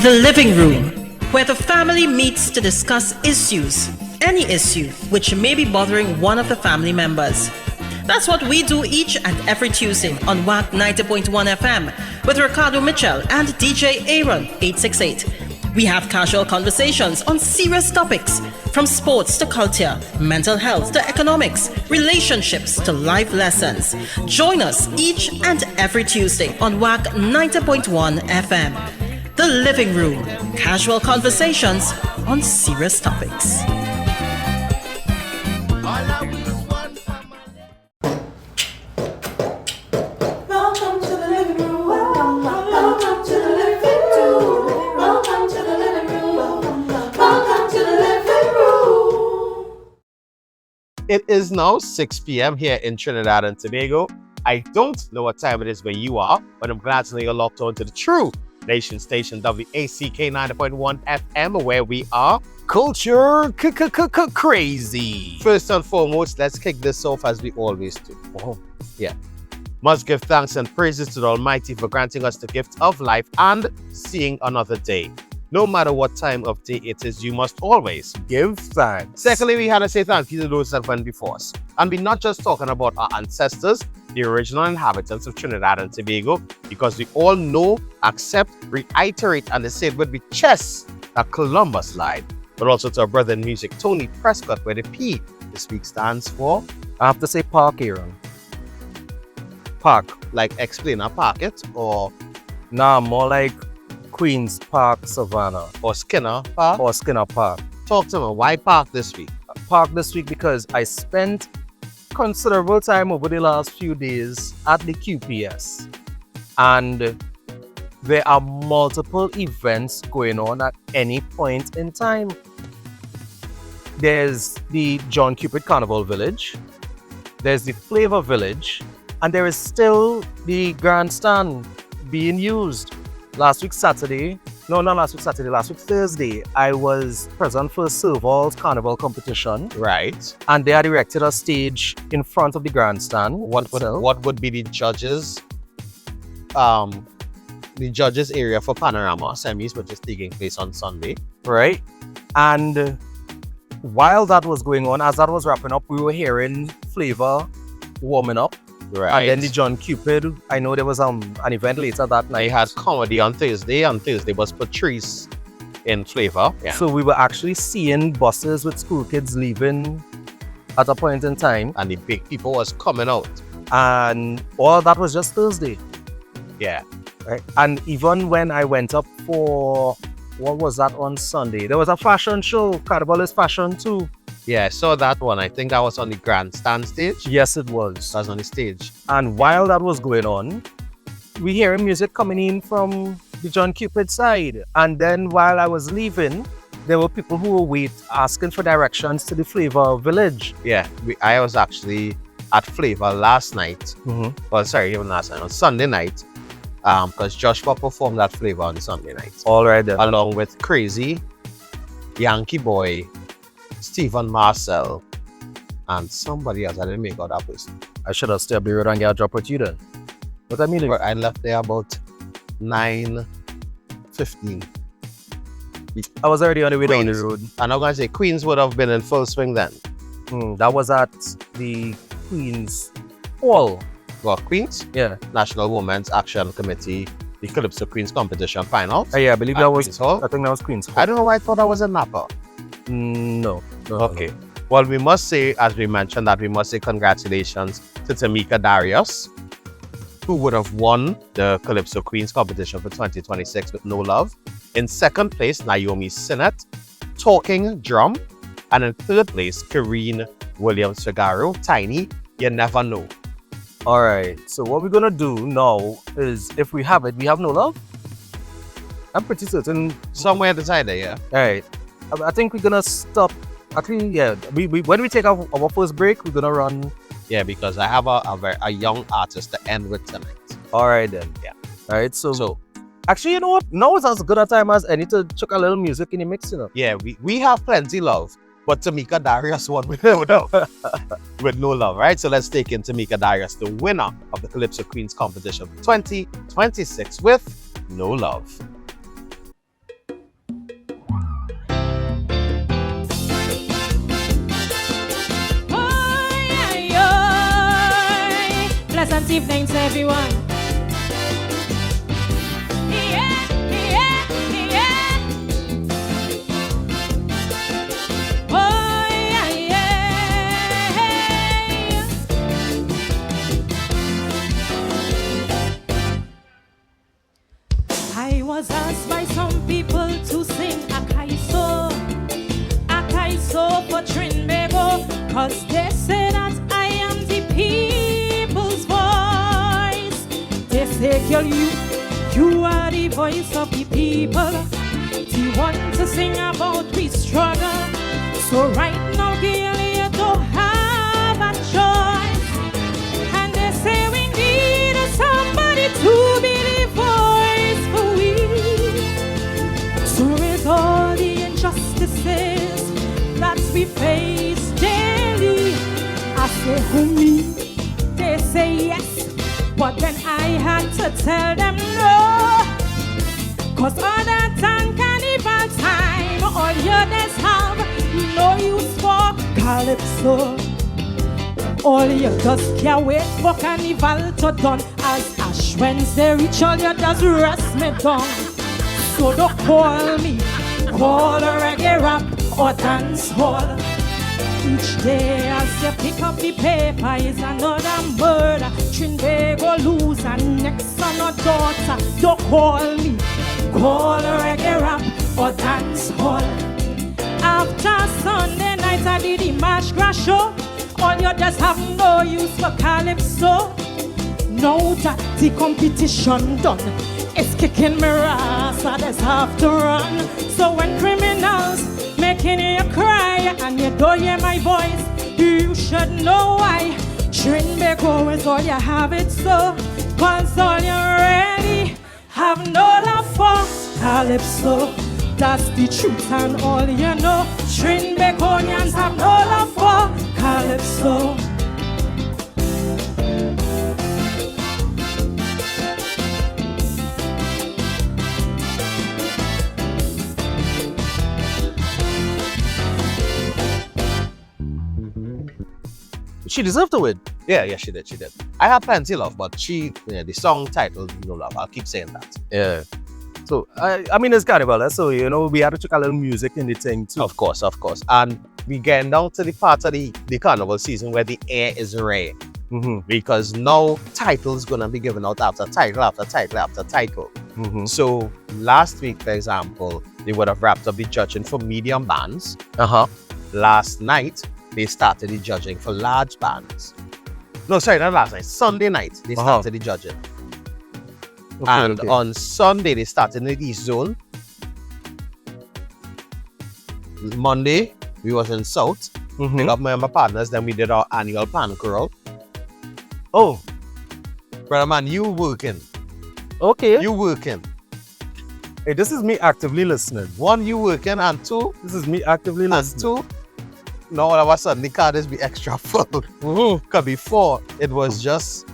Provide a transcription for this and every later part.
The living room, where the family meets to discuss issues, any issue which may be bothering one of the family members. That's what we do each and every Tuesday on WAC 90.1 FM with Ricardo Mitchell and DJ Aaron 868. We have casual conversations on serious topics, from sports to culture, mental health to economics, relationships to life lessons. Join us each and every Tuesday on WAC 90.1 FM. The Living Room, casual conversations on serious topics. Welcome to the living room. Welcome to the living room. Welcome to the living room. Welcome to the living room. It is now 6 p.m. here in Trinidad and Tobago. I don't know what time it is where you are, but I'm glad to know you're locked on to the true Nation Station WACK 90.1 FM, where we are culture crazy. First and foremost, let's kick this off as we always do. Yeah. Must give thanks and praises to the Almighty for granting us the gift of life and seeing another day. No matter what time of day it is, you must always give thanks. Secondly, we had to say thank you to those that went before us. And we're not just talking about our ancestors, the original inhabitants of Trinidad and Tobago, because we all know, accept, reiterate, and say it would be chess that Columbus lied. But also to our brother in music, Tony Prescott, where the P this week stands for. I have to say park, Aaron. Park. Like explain a pocket, or Nah, more like Queen's Park, Savannah. or Skinner Park. Or Skinner Park. Talk to me. Why Park this week? Park this week because I spent considerable time over the last few days at the QPS. And there are multiple events going on at any point in time. There's the John Cupid Carnival Village. There's the Flavor Village. And there is still the grandstand being used. Last week Thursday, I was present for Serval's Carnival competition. Right. And they had erected a stage in front of the grandstand. What would be the judges' area for Panorama semis, which is taking place on Sunday. Right. And while that was going on, as that was wrapping up, we were hearing Flavor warming up. Right. And then the John Cupid, I know there was an event later that night. They had comedy on Thursday. On Thursday was Patrice in Flavor. Yeah. So we were actually seeing buses with school kids leaving at a point in time. And the big people was coming out. And all that was just Thursday. Yeah. Right. And even when I went up for, what was that on Sunday? There was a fashion show, Carnival is fashion too. Yeah, I saw that one. I think that was on the grandstand stage. Yes, it was. That was on the stage. And while that was going on, we hearing music coming in from the John Cupid side. And then while I was leaving, there were people who were asking for directions to the Flavor Village. Yeah, I was actually at Flavor last night. Mm-hmm. Well, sorry, even last night, on Sunday night. Because Joshua performed that Flavor on Sunday night. All right then. Along with Crazy, Yankee Boy, Stephen Marcel, and somebody else. I didn't make out that person. I should have stayed up the road and get a drop with you then. But I mean, But I left there about 9:15. I was already on the way down the Queens. road. And I'm going to say Queens would have been in full swing then. That was at the Queen's Hall. Well, Queens, Yeah. National Women's Action Committee, the Calypso Queens competition finals. Yeah, I believe at that was, Queens Hall. I think that was Queen's Hall. I don't know why I thought that was in Napa. No. Okay. Well, we must say, as we mentioned, that we must say congratulations to Tamika Darius, who would have won the Calypso Queens competition for 2026 with No Love. In second place, Naomi Sinnott, Talking Drum. And in third place, Kareen Williams-Figaro, Tiny, You Never Know. All right. So what we're gonna do now is, if we have it, we have No Love. I'm pretty certain. Somewhere beside there, yeah. All right. I think we're gonna stop. Actually, yeah. We when we take our first break, we're gonna run. Yeah, because I have a young artist to end with tonight. All right then. Yeah. All right. So actually, you know what? Now is as good a time as any to chuck a little music in the mix, you know. Yeah, we have plenty love. But Tamika Darius won with No Love, right? So let's take in Tamika Darius, the winner of the Calypso Queens competition 2026 with No Love. Valentine's evening to everyone. Yeah, yeah, yeah. Oh, yeah, yeah. I was asked by some people to sing Akaiso for Trinbago, cause they say that I am the people's voice. They say, girl, you are the voice of the people. The one to sing about we struggle. So right now, girl, you don't have a choice. And they say we need somebody to be the voice for we. To raise all the injustices that we face daily. I say who me, they say yes, but then I had to tell them no. Cause other than carnival time, all you just have no use for calypso. All you just can't wait for carnival to done. As Ash Wednesday reach, all you just rest me down. So don't call me, call a reggae rap or dance hall. Each day as you pick up the paper is another murder. Trinbago lose and next son or daughter. Don't call me, call a reggae rap or dance hall. After Sunday night I did the March Grass show. All you just have no use for calypso. Now that the competition done, it's kicking me ass, I just have to run. So when criminals making you cry and you don't hear my voice, you should know why. Trinbago is all you have it so. Cause all you really have no love for calypso. That's the truth and all you know. Trinbagonians have no love for calypso. She deserved to win. Yeah, she did. I have plenty love, but the song title, No Love, I'll keep saying that. Yeah. So, I mean, it's Carnival, so, you know, we had to check a little music in the thing too. Of course. And we getting down to the part of the carnival season where the air is rare. Because now titles gonna be given out after title after title after title. So last week, for example, they would have wrapped up the judging for medium bands. Last night, they started the judging for large bands. No, sorry, not last night. Sunday night, they started the judging. And on Sunday, they started in the East Zone. Monday, we was in South. We got member partners. Then we did our annual pan crawl. Oh, brother man, you working. Okay. You working. Hey, this is me actively listening. One, you working, and two, this is me actively listening. And two, now all of a sudden the card is be extra full. Because before it was just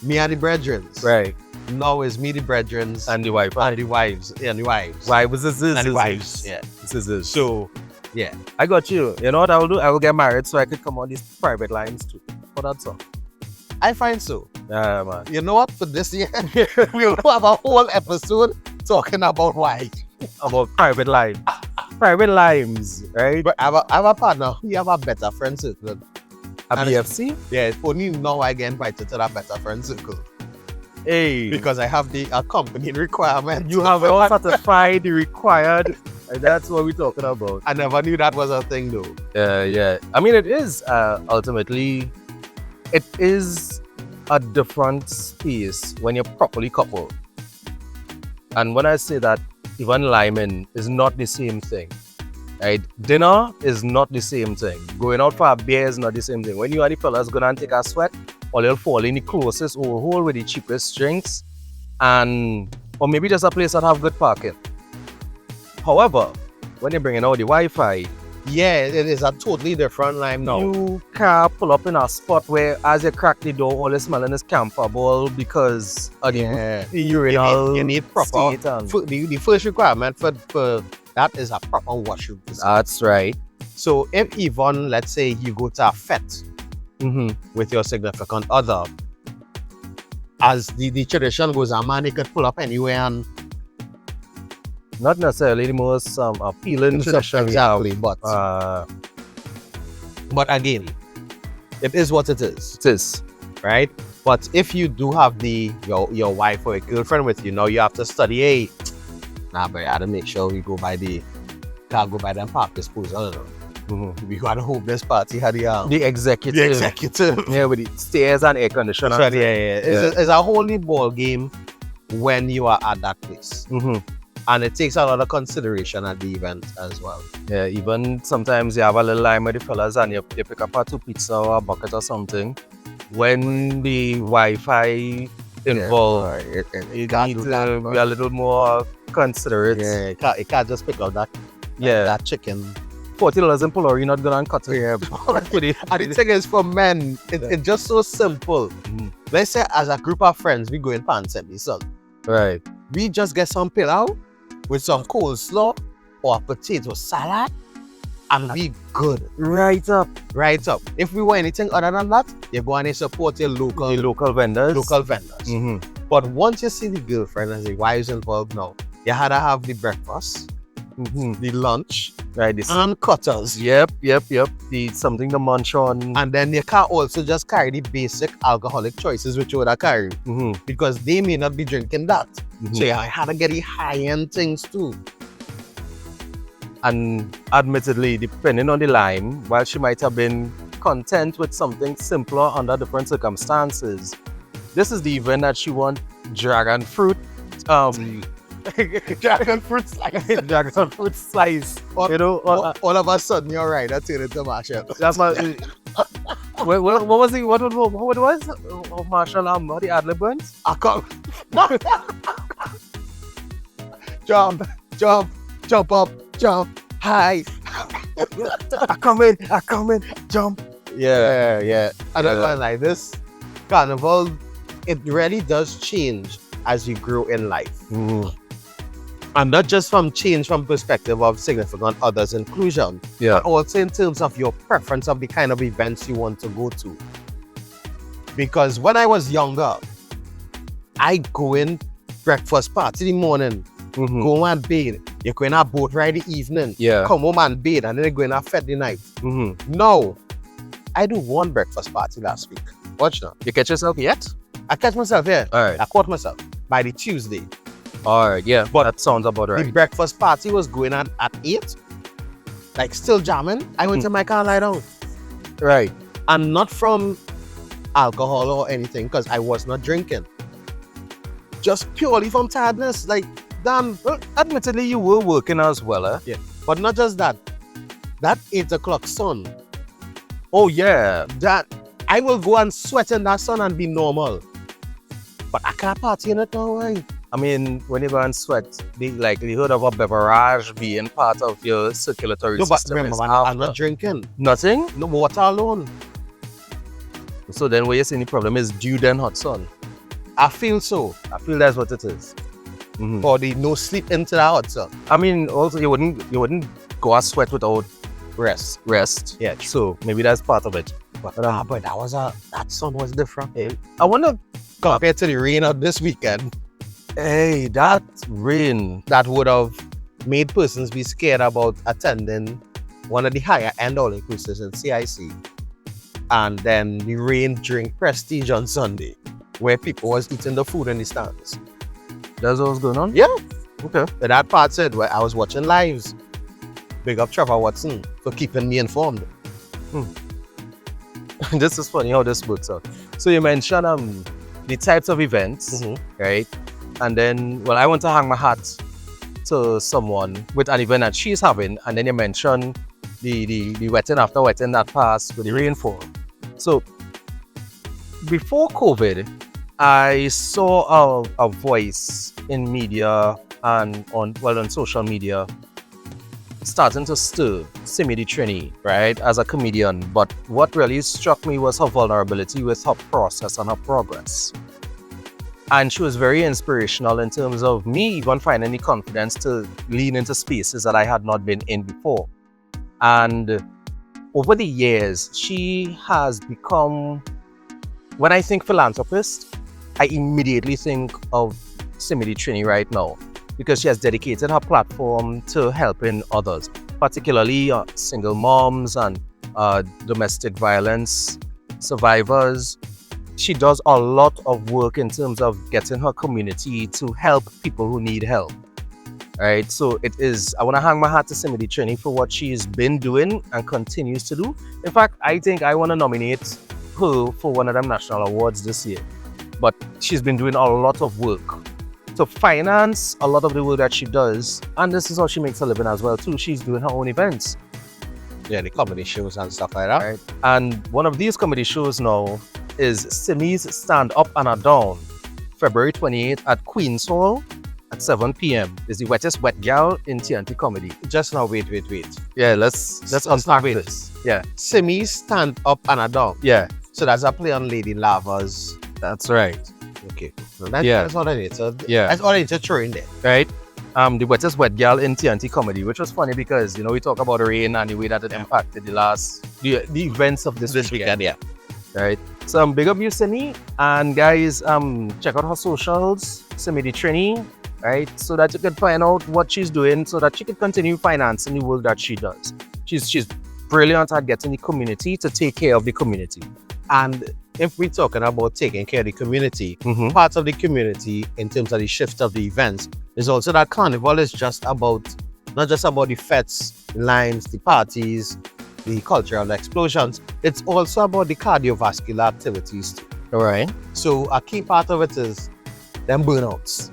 me and the brethren. Right. Now it's me, the brethren, And the wife. and the wives. And the wives. Wives is this. And the wives. Yeah. This is this. So, yeah. I got you. You know what I will do? I will get married so I could come on these private lines too. For that song. I find so. Yeah, man. You know what? For this year, we'll have a whole episode talking about why. About private limes. Private limes, right? But I have a partner. We have a better friend circle. A And BFC? Yeah, only now I get invited to that better friend circle. Hey. Because I have the accompanying requirement. You have all satisfied the required. And that's what we're talking about. I never knew that was a thing though. Yeah. I mean, it is ultimately, it is a different space when you're properly coupled. And when I say that, even liming is not the same thing. Right? Dinner is not the same thing. Going out for a beer is not the same thing. When you and the fellas go and take a sweat, or they'll fall in the closest or hole with the cheapest drinks, or maybe just a place that have good parking. However, when you're bringing out the Wi-Fi, Yeah, it is a totally different lime now. you can't pull up in a spot where as you crack the door, all you're smelling is camphor ball because of the urinal You need proper. state and- The first requirement for that is a proper washroom. That's right. So if even, let's say you go to a fete with your significant other, as the tradition goes, a man, he could pull up anywhere and Not necessarily the most appealing tradition. exactly, but Uh, again, it is what it is, it is. right? But if you do have your wife or a girlfriend with you, now you have to study. Hey, nah, but I gotta make sure we go by can't go by them park disposal. We gotta hope this party had The executive. the executive. Yeah, with the stairs and air conditioner. That's right, yeah. It's a whole new ball game when you are at that place. And it takes a lot of consideration at the event as well. Yeah, even sometimes you have a little line with the fellas and you pick up a 2 pizza or a bucket or something. When the Wi-Fi involved, you need to be a little more considerate. Yeah, you can't just pick up that chicken. $40 in Polo, you're not gonna cut it. Yeah, and the thing is, for men, it's just so simple. Let's say as a group of friends, we go in Pansemi, son. Right. We just get some pilau with some coleslaw or a potato salad, and we good. Right up. Right up. If we want anything other than that, you go and support your local vendors. But once you see the girlfriend and the wives involved now, you had to have the breakfast, the lunch, right? This and cutters. Yep. The something to munch on. And then you can also just carry the basic alcoholic choices which you would have carried, because they may not be drinking that. So I had to get the high-end things too. And admittedly, depending on the line, while she might have been content with something simpler under different circumstances, this is the event that she want dragon fruit. Dragon fruit slice. Dragon fruit slice. All of a sudden, you're right. That's it. It's a mashup. That's my. what was it? What it was? Oh, Marshall, what the ad lib ones? I come. Jump up, jump high. I come in, jump. Yeah. And then like this Carnival, it really does change as you grow in life. And not just change from perspective of significant others' inclusion, but also in terms of your preference of the kind of events you want to go to. Because when I was younger, I go in breakfast party in the morning, go and bathe. You go in a boat ride the evening, come home and bathe, and then you go in a fed the night. No, I do one breakfast party last week. Watch now. You catch yourself yet? I catch myself, yeah. All right. I caught myself by the Tuesday. All right, yeah, but that sounds about right. The breakfast party was going on at 8, like still jamming. I went to my car and lie down. Right. And not from alcohol or anything, because I was not drinking. Just purely from tiredness. Like, damn. Well, admittedly, you were working as well, eh? Yeah. But not just that. That 8 o'clock sun. Oh, yeah. That I will go and sweat in that sun and be normal. But I can't party in it now, right? I mean, when you go and sweat, the likelihood of a beverage being part of your circulatory No, but system remember, is I'm not drinking. Nothing? No water alone. So then what you're saying the problem is due then hot sun? I feel so. I feel that's what it is. Or the no sleep into the hot sun. I mean, also you wouldn't go and sweat without Rest. Yeah, so maybe that's part of it. But that sun was different. Hey. I wonder, Compared to the rain of this weekend, hey, that rain. that would have made persons be scared about attending one of the higher end all inclusives in CIC. And then the rain during Prestige on Sunday, where people was eating the food in the stands. That's what was going on? Yeah. Okay. But that part said where I was watching lives. Big up Trevor Watson for keeping me informed. This is funny how this works out. So you mentioned the types of events, right? And then, well, I want to hang my hat to someone with an event that she's having, and then you mentioned the wetting after wetting that passed with the rainfall. So before COVID, I saw a voice in media and on social media starting to stir Simi the Trini, right, as a comedian. But what really struck me was her vulnerability with her process and her progress. And she was very inspirational in terms of me even finding the confidence to lean into spaces that I had not been in before. And over the years, she has become, when I think philanthropist, I immediately think of Simidi Trini right now because she has dedicated her platform to helping others, particularly single moms and domestic violence survivors. She does a lot of work in terms of getting her community to help people who need help. Right, so I want to hang my hat to Simidi Trini for what she's been doing and continues to do. In fact, I think I want to nominate her for one of them national awards this year. But she's been doing a lot of work to finance a lot of the work that she does, and this is how she makes a living as well too. She's doing her own events. Yeah, the comedy shows and stuff like that. Right, and one of these comedy shows now is Simi's Stand Up and a Down, February 28th at Queen's Hall. At 7 p.m. is the wettest wet gal in TNT comedy. Just now, wait. Yeah, let's unpack this. Yeah. Simi Stand Up and a Down. Yeah. So that's a play on Lady Lava's. That's right. Okay. So that's all I need. So yeah. That's all I need to throw in there. Right. The wettest wet gal in TNT comedy, which was funny because we talk about the rain and the way that it impacted the events of this weekend. Yeah. Right. So big up you, Simi, and guys, check out her socials, Simidi Trini. Right, so that you can find out what she's doing so that she can continue financing the work that she does. She's brilliant at getting the community to take care of the community. And if we're talking about taking care of the community, part of the community in terms of the shift of the events is also that Carnival is not just about the fetes, the lines, the parties, the cultural explosions. It's also about the cardiovascular activities too. All right. So a key part of it is them burnouts.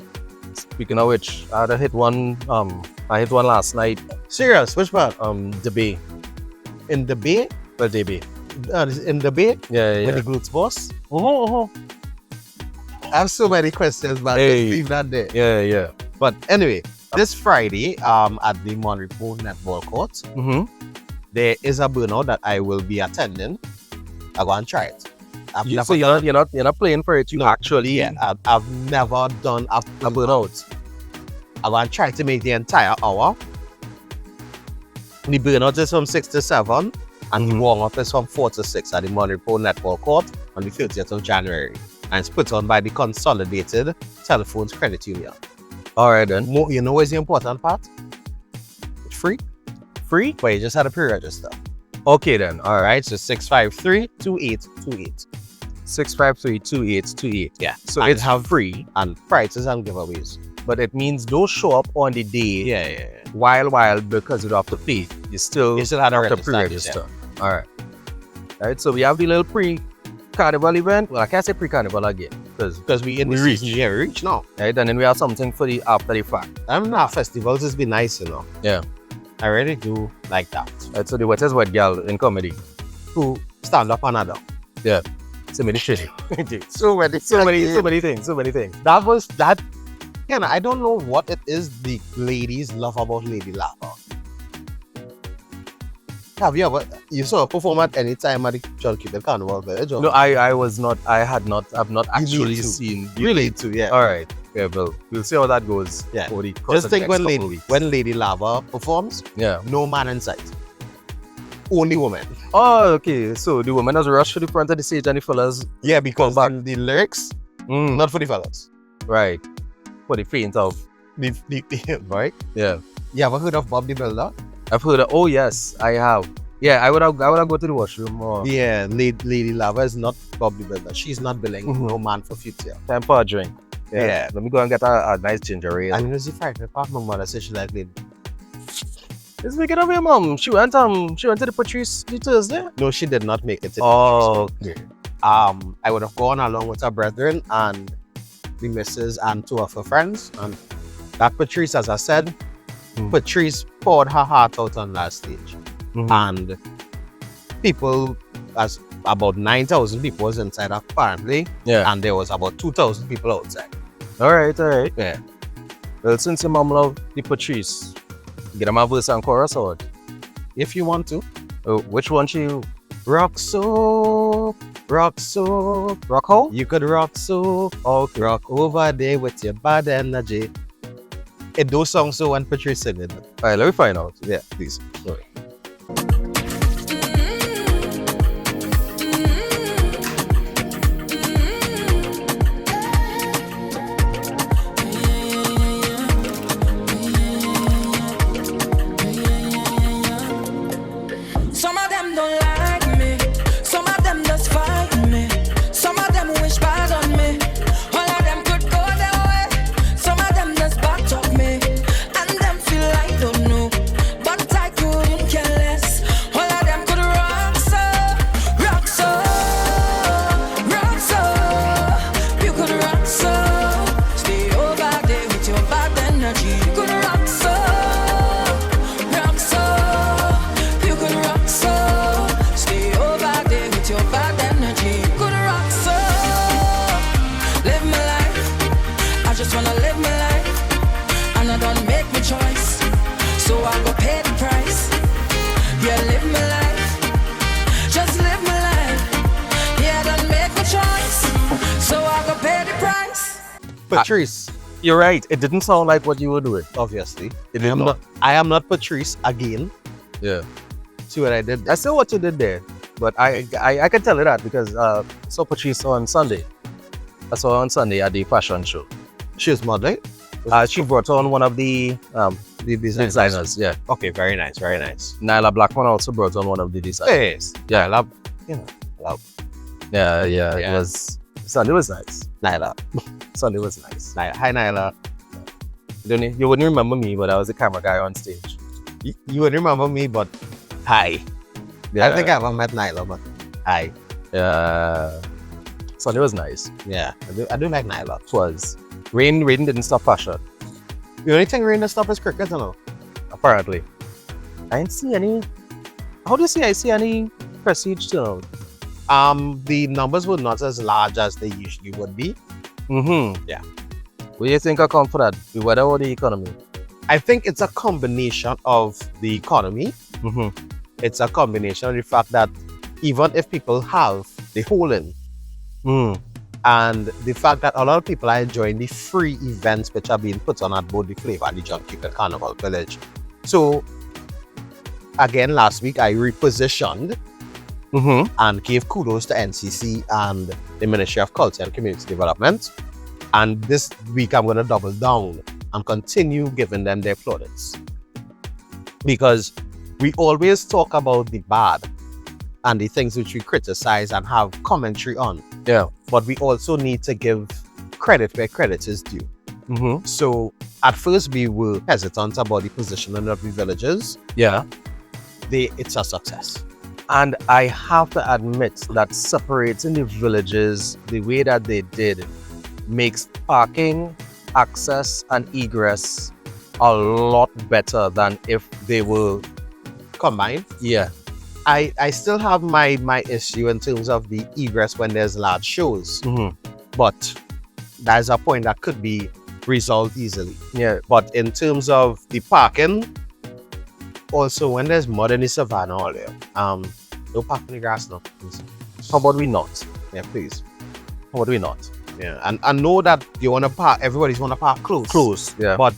Speaking of which, I hit one last night. Serious? Which part? The Bay. In the Bay? Well, the Bay. In the Bay? Yeah. With the glutes boss? I have so many questions, but leave that there. Yeah. But anyway, this Friday, at the Monrepo Netball Court, there is a burnout that I will be attending. I go and try it. So you're not playing for it. You actually. Yeah, I've never done a burnout. I'm going to try to make the entire hour. The burnout is from 6 to 7, and the warm-up is from 4 to 6 at the Monrepo Netball Court on the 30th of January. And it's put on by the Consolidated Telephones Credit Union. All right, then. You know what's the important part? It's free. Free? But you just had to pre-register. Okay, then. All right, so 653-2828. 653-2828. Yeah. So and it's free. And prizes and giveaways. But it means don't show up on the day. Yeah. While because you don't have to pay. You still had have to pre-register. Yeah. All right. So we have the little pre-carnival event. Well, I can't say pre-carnival again because we reach now. Right, and then we have something for the after the fact. Festivals has been nice, Yeah. I really do like that. Right, so the wettest wet girl in comedy. Who stand up and a down. Yeah. So many shit. so many things. That was that. I don't know what it is the ladies love about Lady Lava. Have you saw her perform at any time at the John Cupid Carnival Village? No, I've not actually seen. Really too, yeah. All right. Yeah, well, we'll see how that goes. Yeah. Just think when Lady Lava performs, no man in sight. Only woman. Oh, okay. So the woman has rushed to the front of the stage and the fellas. Yeah, because the lyrics, not for the fellas. Right. For the faint of the right? Yeah. You ever heard of Bob the Builder? I've heard of, oh yes, I have. Yeah, I would have go to the washroom or yeah, Lady Lava is not Bob the Builder. She's not billing no man for future. Time for a drink. Yeah. Let me go and get a nice ginger ale. I mean, it's the fact that my mother said she like Lady. Let's make it of your mom. She went to the Patrice the Thursday. No, she did not make it. Okay. I would have gone along with her brethren and the missus and two of her friends. And that Patrice, as I said, Patrice poured her heart out on that stage. And people, as about 9,000 people was inside apparently. Yeah. And there was about 2,000 people outside. All right. Yeah. Well, since your mom loved the Patrice, get a verse and chorus or what? If you want to. Which one she? Rock so. Rock how? You could rock so. Okay. Rock over there with your bad energy. Those songs so when Patrice sing it. Alright, let me find out. Yeah, please. Sorry. Patrice, You're right. It didn't sound like what you were doing. obviously. It I did am not. not. I am not Patrice again. Yeah. See what I did? I saw what you did there, but I can tell you that because I saw Patrice on Sunday. I saw her on Sunday at the fashion show. She was modeling. She brought on one of the designers. Yeah. Okay, very nice, very nice. Nyla Blackman also brought on one of the designers. Yes, Yeah. love. You know, love. Yeah. Yeah. It was Sunday was nice. Nyla. Sunday was nice. Nyla. Hi, Nyla. You wouldn't remember me, but I was the camera guy on stage. You would remember me, but hi. Yeah. I think I haven't met Nyla, but hi. Yeah. Sunday was nice. Yeah, I do like Nyla. It was. Rain didn't stop fashion, The only thing rain to stop is cricket, you know. apparently. I didn't see any. How do you see? I see any prestige still. The numbers were not as large as they usually would be. Mm-hmm. Yeah. What do you think account for that? The weather or the economy? I think it's a combination of the economy. Mm-hmm. It's a combination of the fact that even if people have the hole in, Mm. and the fact that a lot of people are enjoying the free events which are being put on at both the Flavor and the Junkie and Carnival Village. So, again, last week I repositioned Mm-hmm. and gave kudos to NCC and the Ministry of Culture and Community Development. And this week I'm going to double down and continue giving them their plaudits. Because we always talk about the bad and the things which we criticize and have commentary on. Yeah. But we also need to give credit where credit is due. Mm-hmm. So at first we were hesitant about the positioning of the villages. Yeah. It's a success. And I have to admit that separating the villages the way that they did makes parking, access, and egress a lot better than if they were. Combined. Yeah. I still have my issue in terms of the egress when there's large shows, Mm-hmm. but that's a point that could be resolved easily. Yeah. But in terms of the parking, also when there's mud in the savannah all there, no park in the grass now, please. How about we not? Yeah, please. How about we not? Yeah, and I know that you want to park, everybody's want to park close. Close. Yeah. But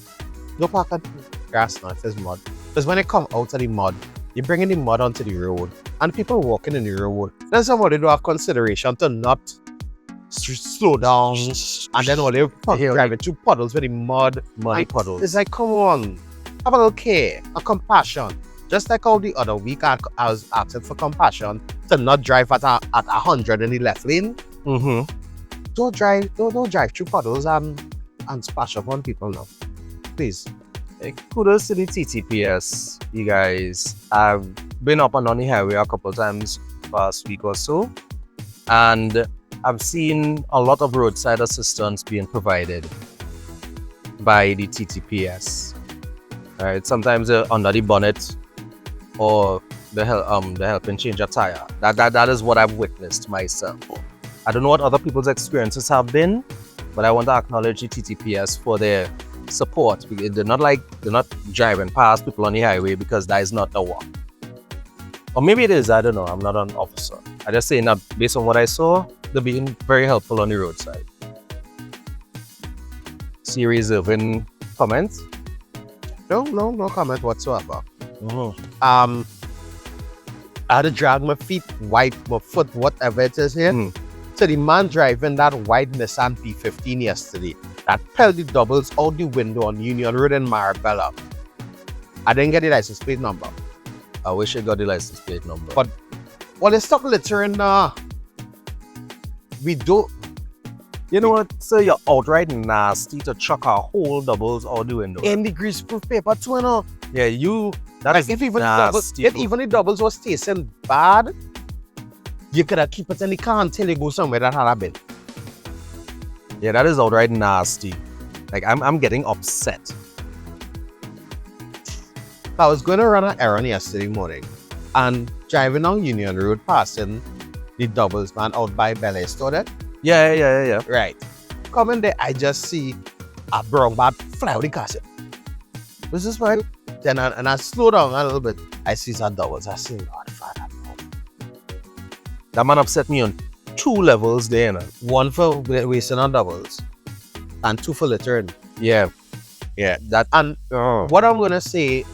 no park on grass now if there's mud. Because when they come out of the mud, you're bringing the mud onto the road, and people walking in the road. Then somebody do have consideration to not slow down, and then all they driving through puddles with the mud. Muddy And puddles. It's like, come on, have a little care, a compassion. Just like how the other week I was asking for compassion to not drive at 100 in the left lane. Mm-hmm. Don't drive through puddles and splash up on people now, please. Kudos to the TTPS, you guys. I've been up and on the highway a couple of times past week or so, and I've seen a lot of roadside assistance being provided by the TTPS. Alright, sometimes under the bonnet or the helping change a tire. That is what I've witnessed myself. I don't know what other people's experiences have been, but I want to acknowledge the TTPS for their support. They're not driving past people on the highway because that is not the work. Or maybe it is, I don't know. I'm not an officer. I just say that based on what I saw, they're being very helpful on the roadside. Series of comments? No comment whatsoever. Mm-hmm. I had to drag my feet, wipe my foot, whatever it is here. Mm. So the man driving that white Nissan P15 yesterday, that pelted the doubles out the window on Union Road in Marabella. I didn't get the license plate number. I wish I got the license plate number. But well, they stop littering we don't. you know what? So you're outright nasty to chuck our whole doubles out the window. In the greaseproof paper too, you know. Yeah, you. Like That's if even nasty. the doubles was tasting bad, you could have keep it in the car until you go somewhere that had been. Yeah, that is outright nasty. Like I'm getting upset. I was going to run an errand yesterday morning and driving on Union Road, passing the doubles man out by Bel Air store there. Yeah. Right. Coming there, I just see a brown bat fly out the car. Was this right? Then I slow down a little bit. I see some doubles. I say, God, Father. That man upset me on 2 levels there, you know. One for wasting on doubles. and 2 for littering. Yeah. Yeah, that and what I'm gonna say,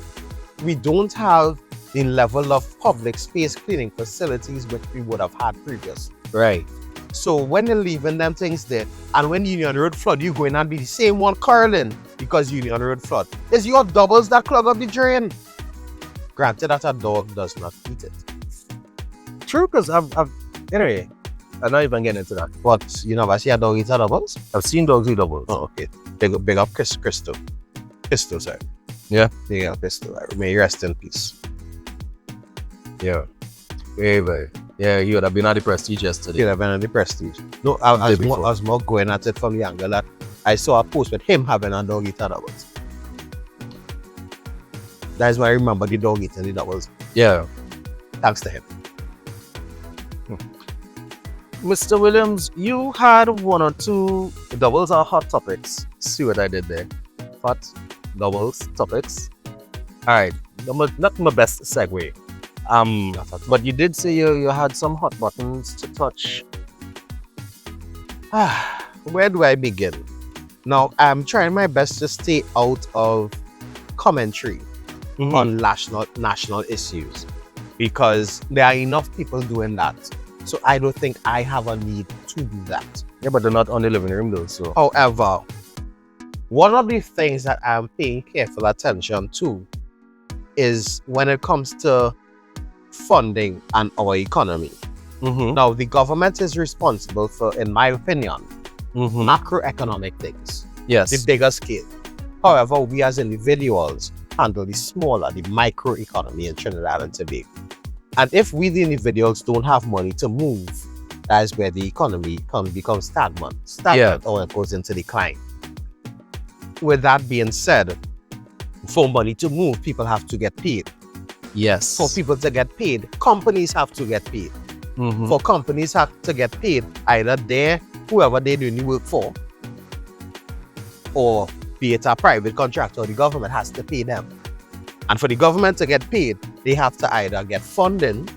we don't have the level of public space cleaning facilities which we would have had previous. Right. So when you're leaving them things there, and when Union Road flood, you going and be the same one curling because Union Road flood. It's your doubles that clog up the drain. Granted that a dog does not eat it. True, because I've anyway, I'm not even getting into that. But you never see a dog eat a doubles? I've seen dogs eat doubles. Oh, okay. Big up Crystal. Crystal, sorry. Yeah. Big up Crystal. May you rest in peace. Yeah. Very. Yeah, you would have been at the Prestige yesterday. You'd have been at the Prestige. No, I was more going at it from the angle that I saw a post with him having a dog eat a doubles. That is why I remember the dog eating the doubles. Yeah. Thanks to him. Mr. Williams, you had 1 or 2 doubles or hot topics. See what I did there? Hot doubles topics. All right, not my best segue. But you did say you had some hot buttons to touch. Where do I begin? Now, I'm trying my best to stay out of commentary on national issues because there are enough people doing that. So I don't think I have a need to do that. Yeah, but they're not on the living room though, so. However, one of the things that I'm paying careful attention to is when it comes to funding and our economy. Now, the government is responsible for, in my opinion, macroeconomic things. Yes. The bigger scale. However, we as individuals handle the smaller, the micro economy in Trinidad and Tobago. And if we, the individuals, don't have money to move, that is where the economy becomes stagnant or it goes into decline. With that being said, for money to move, people have to get paid. Yes. For people to get paid, companies have to get paid. For companies have to get paid, either whoever they're doing the work for, or be it a private contractor, or the government has to pay them. And for the government to get paid, they have to either get funding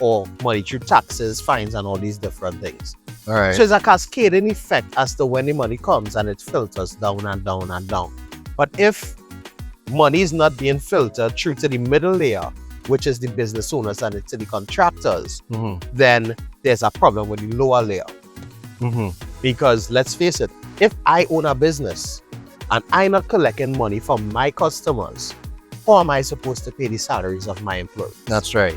or money through taxes, fines, and all these different things. All right. So it's a cascading effect as to when the money comes and it filters down and down and down. But if money is not being filtered through to the middle layer, which is the business owners and to the contractors, then there's a problem with the lower layer. Because let's face it, if I own a business and I'm not collecting money from my customers, how am I supposed to pay the salaries of my employees? That's right.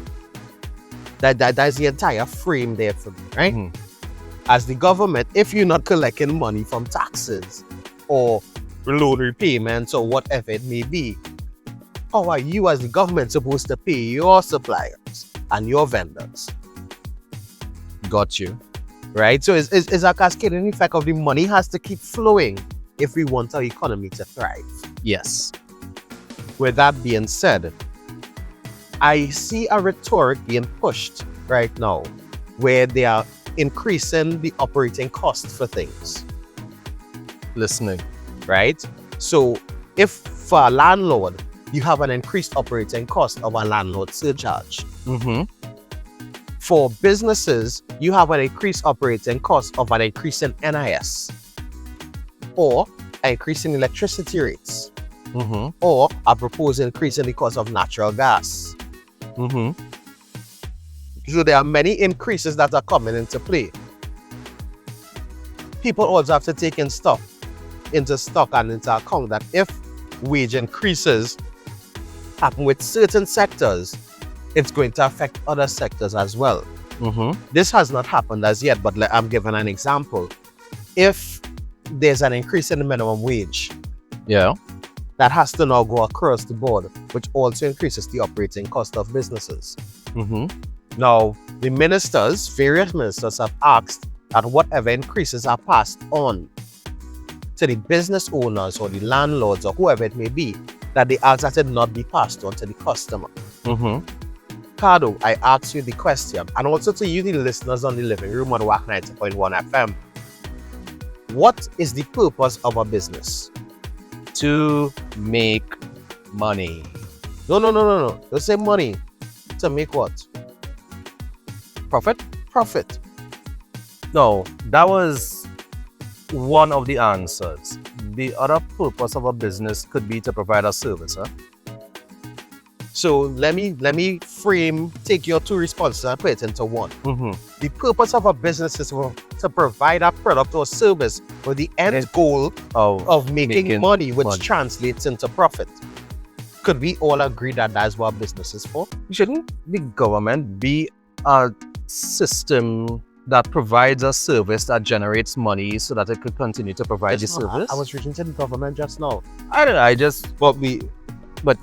That's the entire frame there for me, right? As the government, if you're not collecting money from taxes or loan repayments or whatever it may be, how are you as the government supposed to pay your suppliers and your vendors? Got you. Right? So it's a cascading effect of the money has to keep flowing if we want our economy to thrive. Yes. With that being said, I see a rhetoric being pushed right now where they are increasing the operating cost for things. Listening. Right? So if for a landlord, you have an increased operating cost of a landlord surcharge. For businesses, you have an increased operating cost of an increase in NIS or an increase in electricity rates or a proposed increase in the cost of natural gas. So there are many increases that are coming into play. People also have to take into stock and into account that if wage increases happen with certain sectors, it's going to affect other sectors as well. This has not happened as yet, but I'm giving an example. If there's an increase in the minimum wage, that has to now go across the board, which also increases the operating cost of businesses. Now, the various ministers have asked that whatever increases are passed on to the business owners or the landlords or whoever it may be, that they ask that it not be passed on to the customer. Ricardo, I ask you the question, and also to you, the listeners on the living room on WAC 90.1 FM. What is the purpose of a business? To make money. No. Don't say money. To make what? Profit? Profit. No, that was one of the answers. The other purpose of a business could be to provide a service, huh? So let me take your two responses and put it into one. Mm-hmm. The purpose of a business is to provide a product or service with the end goal of making money, which translates into profit. Could we all agree that that's what business is for? Shouldn't the government be a system that provides a service that generates money so that it could continue to provide the service? I was reaching to the government just now. I don't know. Let's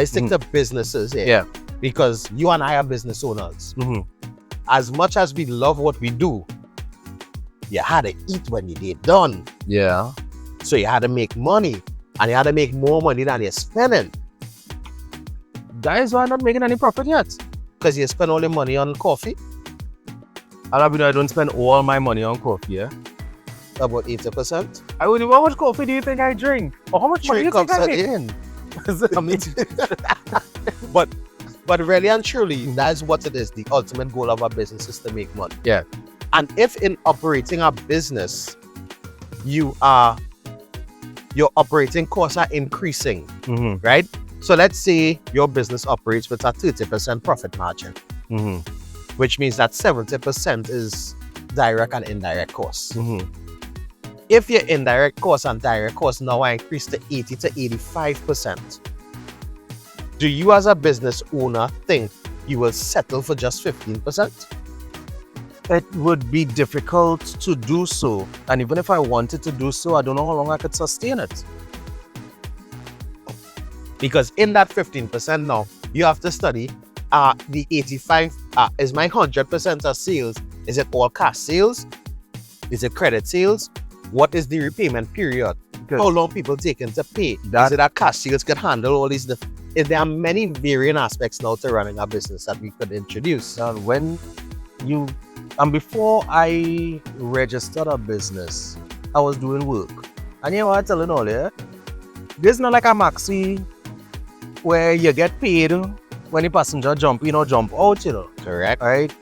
stick to businesses here. Yeah. Because you and I are business owners. Mm-hmm. As much as we love what we do, you had to eat when you did done. Yeah. So you had to make money, and you had to make more money than you're spending. That is why I'm not making any profit yet. Because you spend all your money on coffee. I don't spend all my money on coffee, yeah? About 80%. How much coffee do you think I drink? Or how much money do you think I make? But really and truly, that's what it is. The ultimate goal of a business is to make money. Yeah. And if in operating a business, your operating costs are increasing, Mm-hmm. right? So let's say your business operates with a 30% profit margin, Mm-hmm. which means that 70% is direct and indirect costs. Mm-hmm. If your indirect costs and direct costs now are increased to 80 to 85%, do you as a business owner think you will settle for just 15%? It would be difficult to do so. And even if I wanted to do so, I don't know how long I could sustain it. Because in that 15% now, you have to study the 85, is my 100% of sales, is it all cash sales? Is it credit sales? What is the repayment period? How long people taking to pay? Is it that cash sales can handle all these? There are many varying aspects now to running a business that we could introduce. Before I registered a business, I was doing work. And you know what I'm telling all you? This is not like a maxi where you get paid when the passenger jump in or jump out, you know. Correct. Right?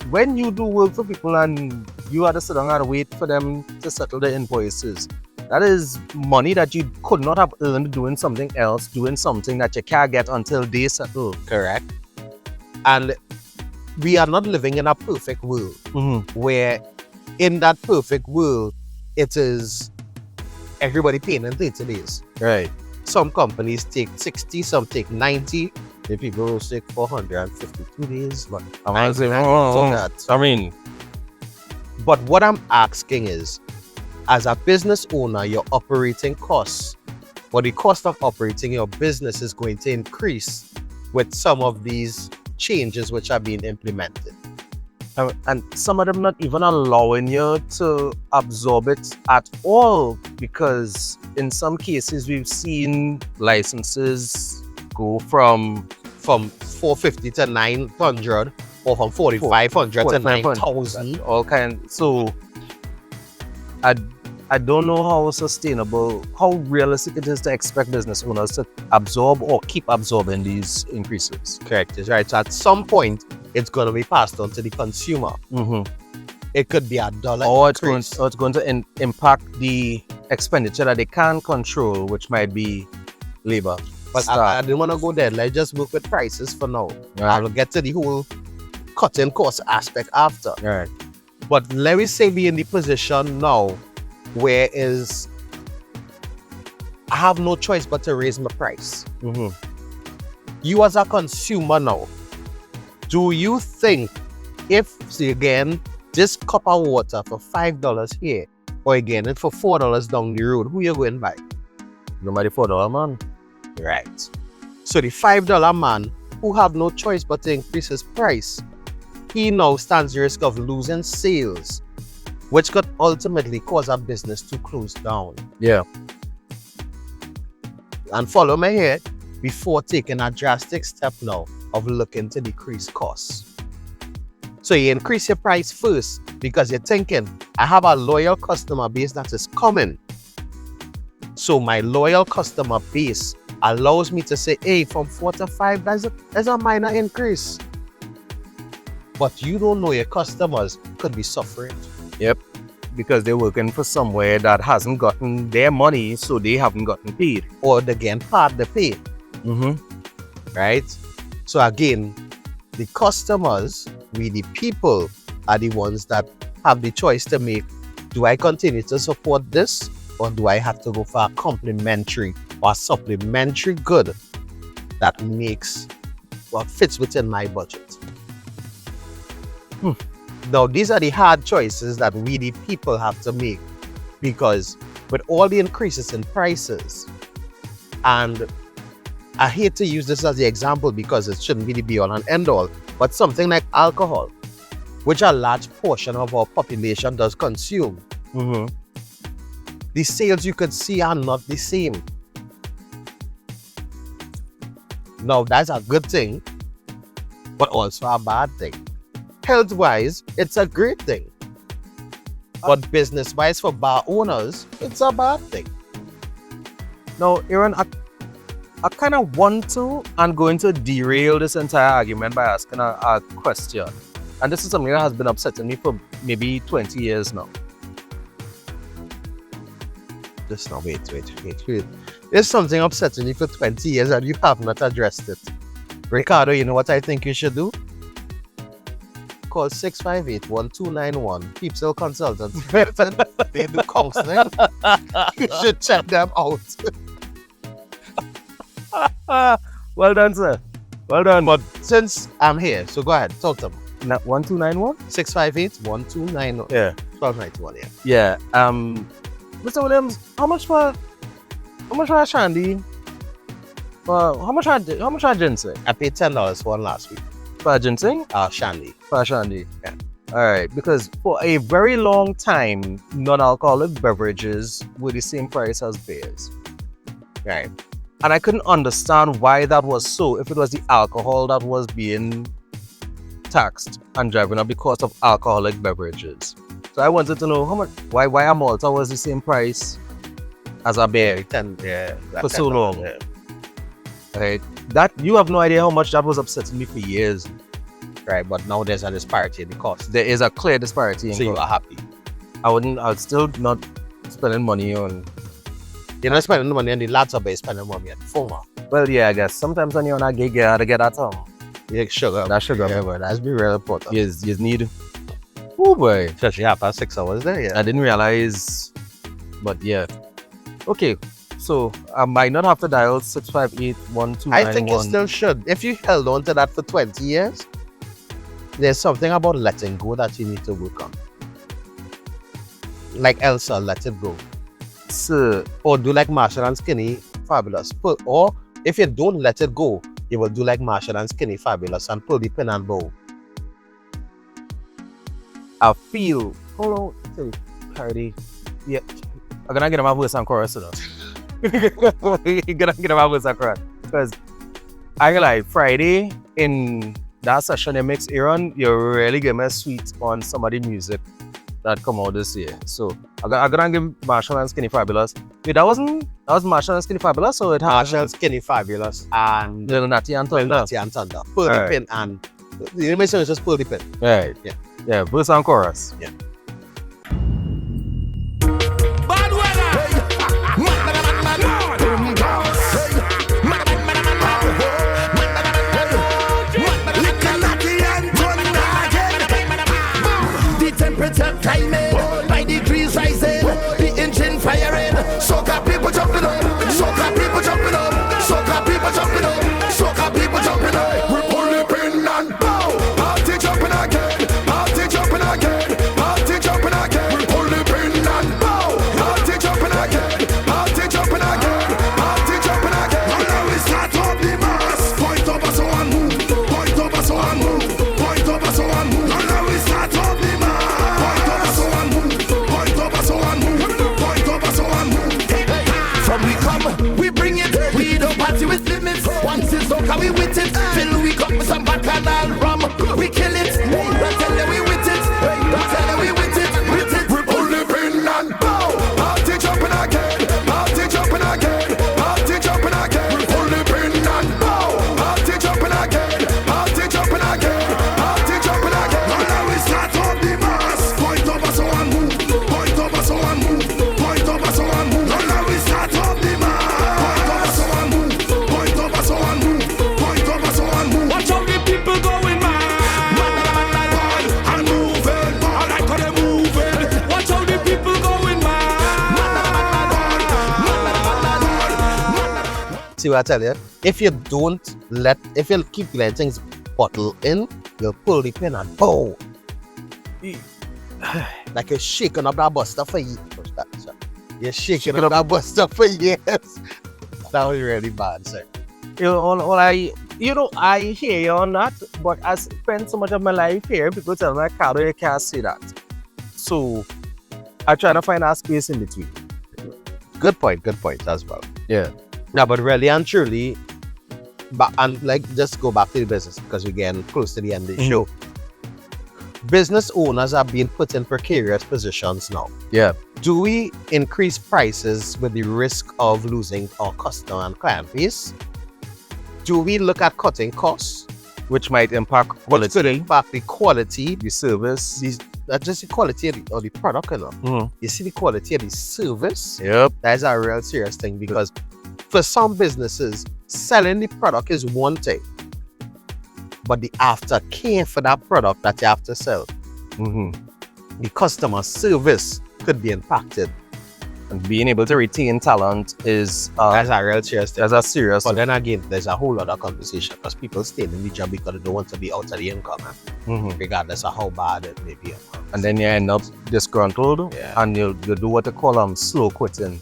When you do work for people and you have to sit down and wait for them to settle the invoices, that is money that you could not have earned doing something else, doing something that you can't get until they settle. Correct. And we are not living in a perfect world, where in that perfect world, it is everybody paying in 30 days. Right. Some companies take 60, some take 90. The people will take 452 days. But But what I'm asking is, as a business owner, your operating costs, or the cost of operating your business is going to increase with some of these changes which are being implemented. And some of them not even allowing you to absorb it at all, because in some cases we've seen licenses go from 450 to 900, or from 4,500 to 9,000. All kinds. So I don't know how sustainable, how realistic it is to expect business owners to absorb or keep absorbing these increases. Correct, is right. So at some point, it's going to be passed on to the consumer. It could be $1 Or increase. it's going to impact the expenditure that they can't control, which might be labor. But I didn't want to go there. Let's just work with prices for now. I will get to the whole cutting cost aspect after. Right. But let me say be in the position now where I have no choice but to raise my price. You as a consumer now, do you think if, say again, this cup of water for $5 here, or again it for $4 down the road, who you going by? Nobody $4 man. Right. So the $5 man who have no choice but to increase his price, he now stands the risk of losing sales, which could ultimately cause a business to close down. Yeah. And follow me here, before taking a drastic step now of looking to decrease costs. So you increase your price first because you're thinking, I have a loyal customer base that is coming. So my loyal customer base allows me to say, hey, from 4 to 5, there's a minor increase. But you don't know your customers could be suffering. Yep. because they're working for somewhere that hasn't gotten their money, so they haven't gotten paid. Or they're getting part the pay, right? So again, the customers, we the people, are the ones that have the choice to make, do I continue to support this, or do I have to go for a complementary or supplementary good that makes what fits within my budget? Now, these are the hard choices that we the people have to make, because with all the increases in prices, and I hate to use this as the example because it shouldn't be the be all and end all, but something like alcohol, which a large portion of our population does consume, the sales you could see are not the same. Now, that's a good thing, but also a bad thing. Health-wise, it's a great thing. But business-wise, for bar owners, it's a bad thing. Now, Aaron, I kind of want to and going to derail this entire argument by asking a question. And this is something that has been upsetting me for maybe 20 years now. Just now, wait. There's something upsetting you for 20 years and you have not addressed it. Ricardo, you know what I think you should do? Call 658-1291. People Consultants. They do counseling. You should check them out. Well done, sir. Well done. But since I'm here, so go ahead, talk to me. 1291? 658-1291. Yeah. 1291, yeah. Yeah. Mr. Williams, how much for a shandy? How much are ginseng? I paid $10 for one last week. For ginseng? Shandy. For shandy. Yeah. Alright, because for a very long time, non-alcoholic beverages were the same price as beers. Right. And I couldn't understand why that was so, if it was the alcohol that was being taxed and driving up because of alcoholic beverages. So I wanted to know why a Malta was the same price as a beer for so long. Yeah. Right? That you have no idea how much that was upsetting me for years. Right, but now there's a disparity in the cost. There is a clear disparity in So you cost. are happy. I'd still not spending money on. You're not spending money on the latter, but you're spending money on the former. Well, yeah, I guess sometimes when you're on a gig, you gotta get that Yeah, sugar. that sugar. Yeah, but that's be real important. You need. Oh boy, Especially after 6 hours there, yeah. I didn't realize, but yeah. Okay, so I might not have to dial 658-1291. I think you still should. If you held on to that for 20 years, there's something about letting go that you need to work on. Like Elsa, let it go. So, Or do like Marshall and Skinny Fabulous. Or if you don't let it go, you will do like Marshall and Skinny Fabulous and pull the pin and bow. I feel. Hold on, Cardi. Yeah, I'm gonna get my voice on chorus though. You're gonna get my voice on chorus because I like Friday in that session you mix Aaron, you really give me a sweet on some of the music that come out this year. So I'm gonna give Marshall and Skinny Fabulous. Wait, that was Marshall and Skinny Fabulous, so it had Marshall, Skinny Fabulous, and Little Natty and Thunder. Natty and Thunder. Pull the Alright. pin and the mission is just pull the pin. Right. Yeah. Yeah, verse and chorus. Yeah. Bad weather. The temperature climbing, by degrees rising, the engine firing. Soca people jumping up, soca people jumping up, soca people jumping up, soca people jumping up. We pull the pin and bow. Party jumping again, party jumping again, party jumping again. We pull the pin and bow. Party jumping again, party jumping again, party jumping again. Now we start up the mass. Point over so and move, point over so and move, point over so and move. Now we start up the mass. Point over so and move, point over so and move, point over so and move. From we come, we bring it. We don't party with limits. Once it's soca, we with it. Fill we cup with some bacchanal rum. We kill it. Don't tell you we with it. Don't tell you we with it. With it. We pull the pin and bow. Party jumping again. Party jumping again. Party jumping again. We pull the pin and bow. Party jumping again. Party jumping again. Party jumping again. Now we start up the mass. Point over so and move. Point see what I tell you? If you keep letting things bottle in, you'll pull the pin and boom. Like you're shaking up that buster for years. You're shaking up that buster for years. That was really bad, sir. I hear you on that, but I spend so much of my life here. People tell me, Ricardo, you can't say that. So I try to find a space in between. Good point as well. Yeah. No, but really and truly, just go back to the business because we're getting close to the end of the show. Business owners are being put in precarious positions now. Yeah. Do we increase prices with the risk of losing our customer and client base? Do we look at cutting costs? Which might impact quality. Which could impact the quality, the service. Not just the quality of the product, you know. You see the quality of the service? Yep. That is a real serious thing because for some businesses, selling the product is one thing, but the aftercare for that product that you have to sell, the customer service could be impacted. And being able to retain talent is that's a real serious thing. That's a serious. But then again, there's a whole other conversation because people stay in the job because they don't want to be out of the income, regardless of how bad it may be. And then you end up disgruntled, Yeah. and you do what they call slow quitting.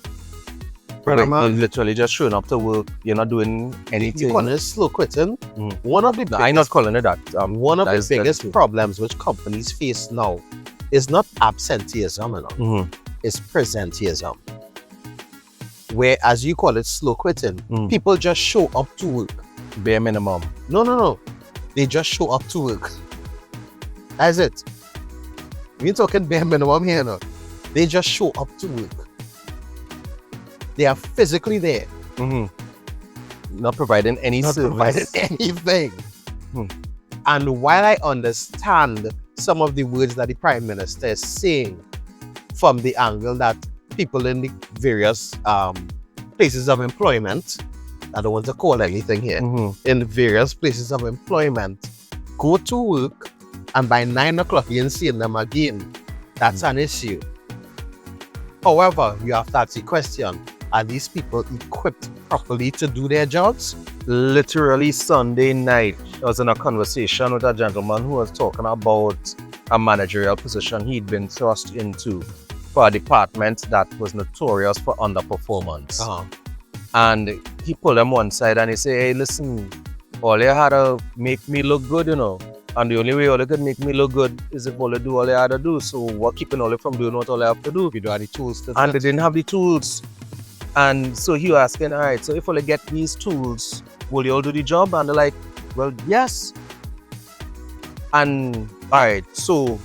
Like, you're literally just showing up to work. You're not doing anything. You call it slow quitting. One of the biggest, I'm not calling it that. One of that the is biggest problems which companies face now is not absenteeism, you know. It's presenteeism. Where, as you call it, slow quitting, people just show up to work. Bare minimum. No. They just show up to work. That's it. We ain't talking bare minimum here, no. They just show up to work. They are physically there. Not providing any service. Providing anything. And while I understand some of the words that the Prime Minister is saying from the angle that people in the various places of employment, I don't want to call anything here, in various places of employment, go to work and by 9 o'clock you ain't seeing them again. That's an issue. However, you have to ask the question, are these people equipped properly to do their jobs? Literally Sunday night, I was in a conversation with a gentleman who was talking about a managerial position he'd been thrust into for a department that was notorious for underperformance. And he pulled him one side and he said, hey, listen, all you had to make me look good, you know. And the only way all you could make me look good is if all you do all you had to do. So what keeping all you from doing what all you have to do? You don't have the tools to do and they didn't have the tools. And so he was asking, all right, so if all you get these tools, will you all do the job? And they're like, well, yes. And all right, so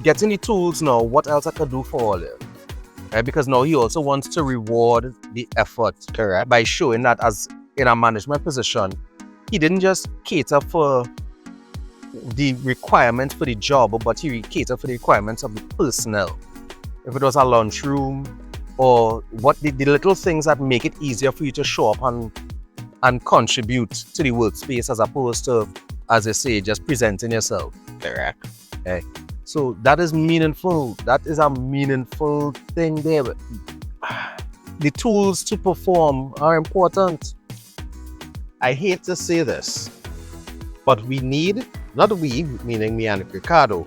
getting the tools now, what else I could do for all you? Right? Because now he also wants to reward the effort. Correct. By showing that as in a management position, he didn't just cater for the requirements for the job, but he catered for the requirements of the personnel. If it was a lunchroom, or what the little things that make it easier for you to show up and contribute to the workspace as opposed to, as I say, just presenting yourself. Correct. Okay. So that is meaningful. That is a meaningful thing there. The tools to perform are important. I hate to say this, but we need, not we, meaning me and Ricardo,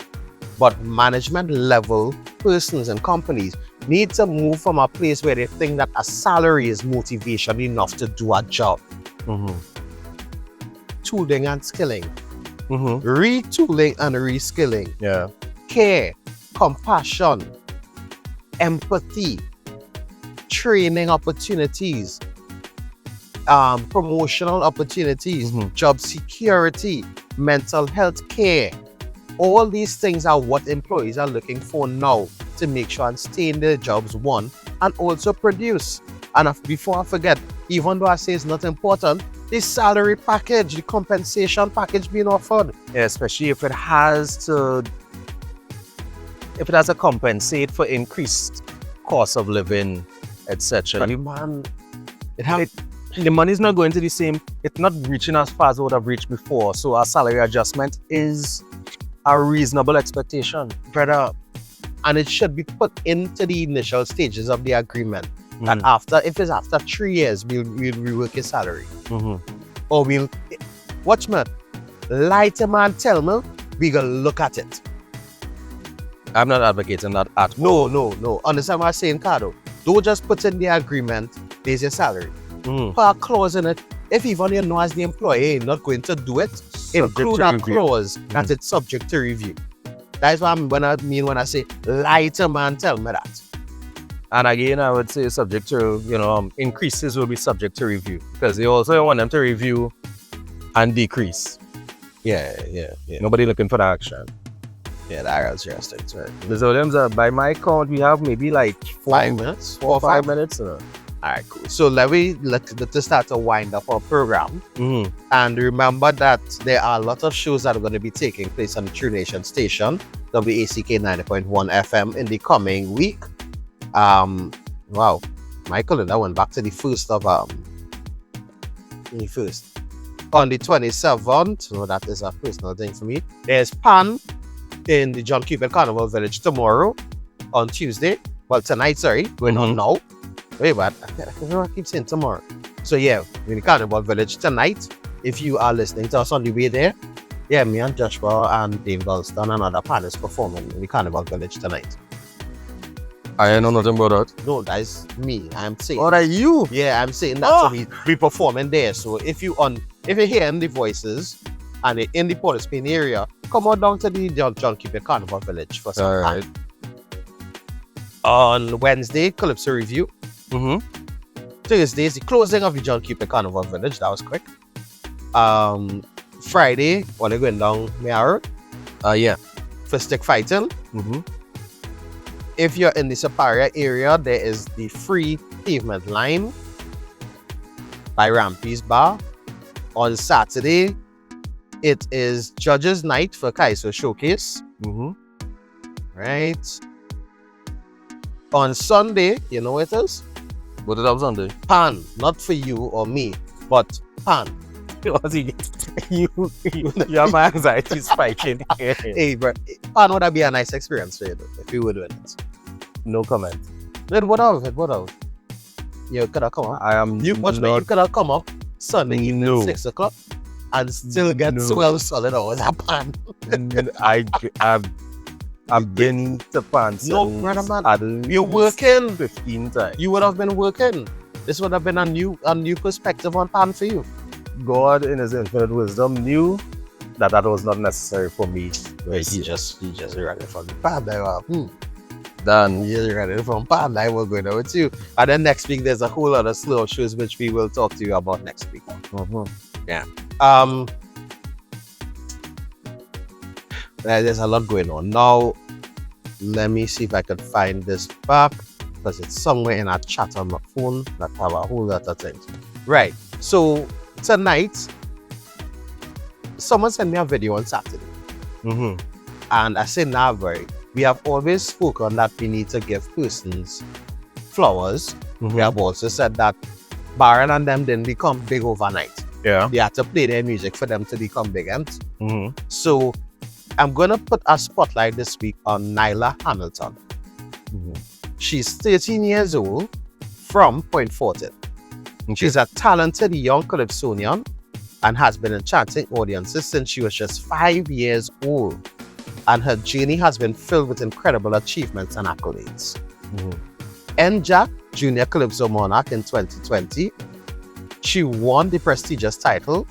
but management level persons and companies need to move from a place where they think that a salary is motivation enough to do a job. Tooling and skilling. Retooling and reskilling. Yeah. Care, compassion, empathy, training opportunities, promotional opportunities, job security, mental health care. All these things are what employees are looking for now to make sure and stay in their jobs, one, and also produce. And before I forget, even though I say it's not important, the salary package, the compensation package being offered. Yeah, especially if it has to compensate for increased cost of living, etc. Man, The money is not going to the same, it's not reaching as far as it would have reached before. So a salary adjustment is a reasonable expectation. brother, and it should be put into the initial stages of the agreement. that if it's after 3 years, we'll rework your salary. Or we'll, watch me, lie to man, tell me, we gonna look at it. I'm not advocating that at all. No. Understand what I'm saying, Cardo? Don't just put in the agreement, there's your salary. Put a clause in it. If even you know as the employee you're not going to do it, include a clause that it's subject to review. That's what I mean when I say lie to man, tell me that. And again, I would say subject to, increases will be subject to review because they also want them to review and decrease. Yeah. Nobody looking for the action. Yeah, that was just it. Right. So, by my count, we have maybe like 5 minutes? 4 or 5 minutes. All right, cool. So let's start to wind up our program. And remember that there are a lot of shows that are going to be taking place on the True Nation station, WACK 90.1 FM, in the coming week. Wow, Michael, that went back to the first. On the 27th, no, that is a personal thing for me. There's Pan in the John Cupid Carnival Village tomorrow, on Tuesday. Well, tonight, sorry, going on now. Wait, but I keep saying tomorrow. So yeah, in the Carnival Village tonight. If you are listening to us on the way there, yeah, me and Joshua and Dave Gulston and other panelists performing in the Carnival Village tonight. I know nothing about that. No, that's me. I'm saying. What are you? Yeah, I'm saying that. So we performing there. So if you're hearing the voices and you're in the Port Spain area, come on down to the John Cupid Carnival Village for some All time. right. On Wednesday, Calypso Review. Thursday is the closing of the John Cupid Carnival Village. That was quick. Friday, when they're going down Meara. Yeah. For stick fighting. If you're in the Superior area, there is the free pavement line by Rampy's Bar. On Saturday, it is Judges Night for Kaiso Showcase. Right. On Sunday, you know what it is? What did I was on there? Pan. Not for you or me, but pan. You have my anxiety spiking. Hey, bro, pan would that be a nice experience for you though, if you were doing it? No comment. What of? You could have come up. You could have come up Sunday evening 6 o'clock and still get 12 solid hours at pan. I've been to pan brother man. You're working 15 times. You would have been working. This would have been a new perspective on pan for you. God in his infinite wisdom knew that was not necessary for me. Right, he just read it from the pan. Done. He just read it from pan. I will go there with you. And then next week there's a whole lot of slow shows which we will talk to you about next week. Yeah. There's a lot going on. Now, let me see if I could find this back because it's somewhere in our chat on my phone that have a whole lot of things. Right. So tonight, someone sent me a video on Saturday. And I said, nah, we have always spoken that we need to give persons flowers. We have also said that Baron and them didn't become big overnight. Yeah. They had to play their music for them to become big. So I'm going to put a spotlight this week on Nyla Hamilton. She's 13 years old from Point Fortin. She's a talented young calypsonian and has been enchanting audiences since she was just 5 years old. And her journey has been filled with incredible achievements and accolades. NJAC Junior Calypso Monarch in 2020. She won the prestigious title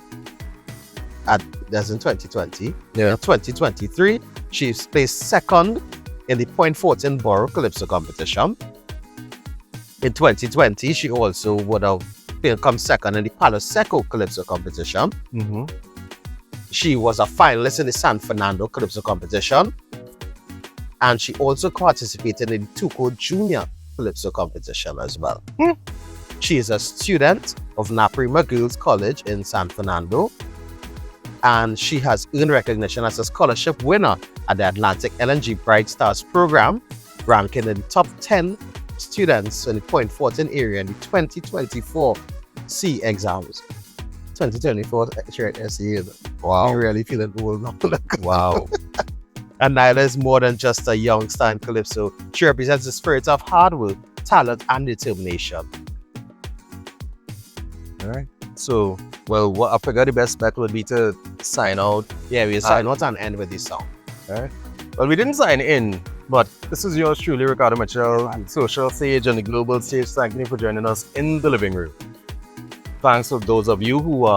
that's in 2020. Yeah. In 2023, she placed second in the Point Fortin Borough Calypso competition. In 2020, she also would have come second in the Palo Seco Calypso competition. She was a finalist in the San Fernando Calypso competition. And she also participated in the Tuco Junior Calypso competition as well. She is a student of Naprima Girls College in San Fernando. And she has earned recognition as a scholarship winner at the Atlantic LNG Bright Stars program, ranking in the top 10 students in the Point Fortin area in the 2024 C exams. 2024 SE. Wow. I'm really feeling old now. Wow. And Nyla is more than just a young star in Calypso. She represents the spirit of hard work, talent, and determination. All right. So, well, what I figured the best bet would be to sign out. Yeah, we sign out and end with this song. All right. Well, we didn't sign in, but this is yours truly, Ricardo Mitchell, social stage and the global stage. Thank you for joining us in the living room. Thanks to those of you who